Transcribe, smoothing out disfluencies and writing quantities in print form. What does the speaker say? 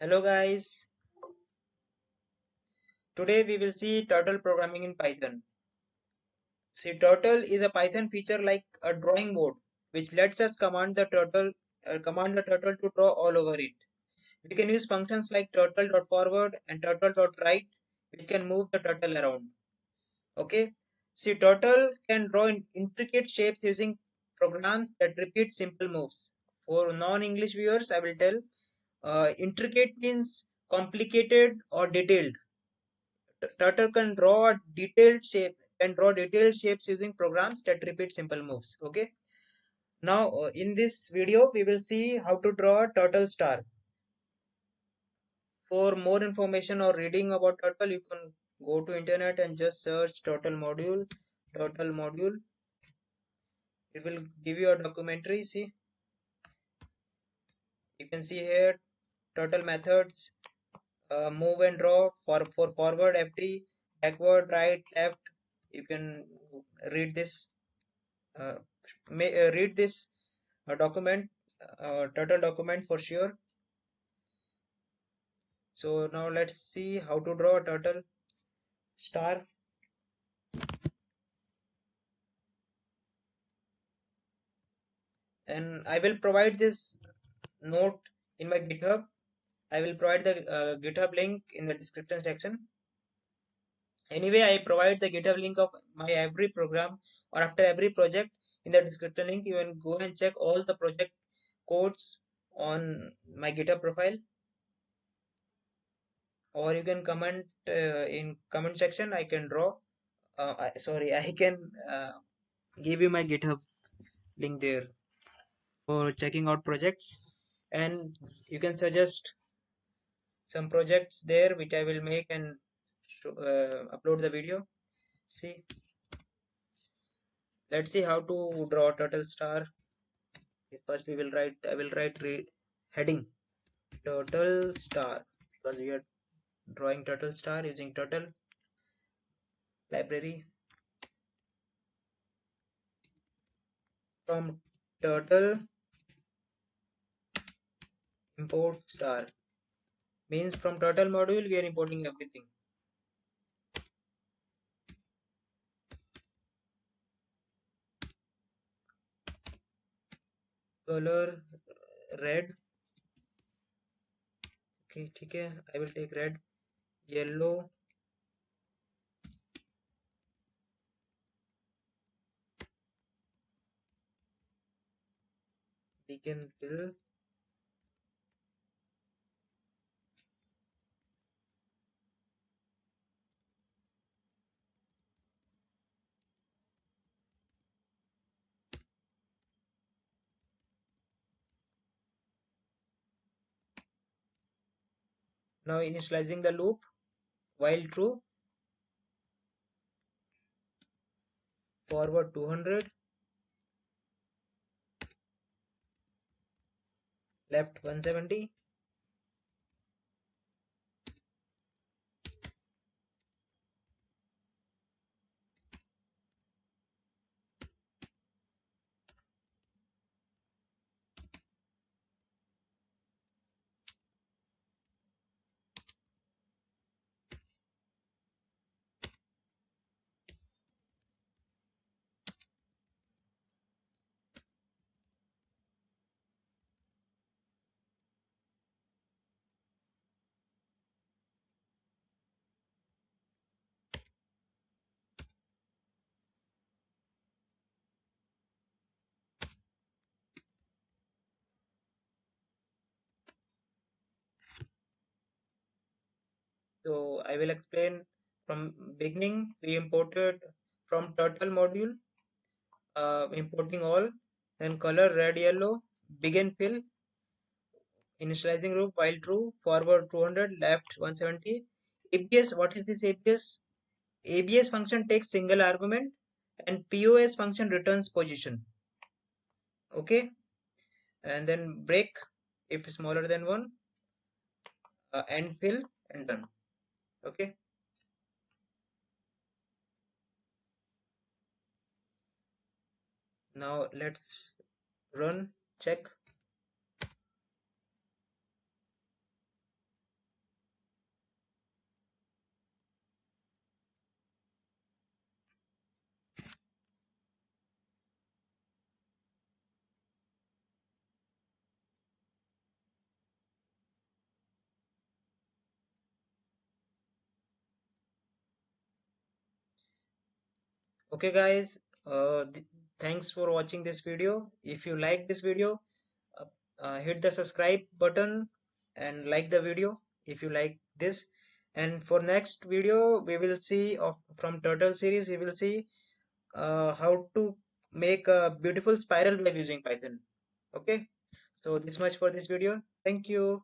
Hello guys, today we will see turtle programming in Python. See, turtle is a Python feature like a drawing board which lets us command the turtle to draw all over it. We can use functions like turtle.forward and turtle.right which can move the turtle around. Okay, see, turtle can draw in intricate shapes using programs that repeat simple moves. For non-English viewers, I will tell intricate means complicated or detailed. Turtle can draw detailed shapes using programs that repeat simple moves. Okay. Now in this video we will see how to draw a turtle star. For more information or reading about turtle, you can go to internet and just search turtle module. Turtle module. It will give you a documentary. See, you can see here turtle methods. Move and draw for forward FD, backward right left. You can read this uh, read this document, turtle document for sure. So now let's see how to draw a turtle star. And I will provide this note in my GitHub. I will provide the GitHub link in the description section. Anyway, I provide the GitHub link of my every program or after every project in the description link. You can go and check all the project codes on my GitHub profile, or you can comment in comment section. I can draw. Sorry, I can give you my GitHub link there for checking out projects, and you can suggest some projects there which I will make and upload the video. See, let's see how to draw turtle star. First, I will write heading turtle star because we are drawing turtle star using turtle library. From turtle import star means from turtle module we are importing everything. Color red. Okay, ठीक है. I will take red, yellow, we can fill. Now initializing the loop while true, forward 200, left 170. So I will explain from beginning. We imported from turtle module, importing all, then color red, yellow, begin fill, initializing loop while true, forward 200, left 170. ABS, what is this ABS? ABS function takes single argument and POS function returns position. Okay, and then break if smaller than one, and fill and done. Okay, now let's run, check. Okay guys, thanks for watching this video. If you like this video, uh, hit the subscribe button and like the video if you like this. And for next video we will see from turtle series, we will see how to make a beautiful spiral web using Python. Okay, so this much for this video. Thank you.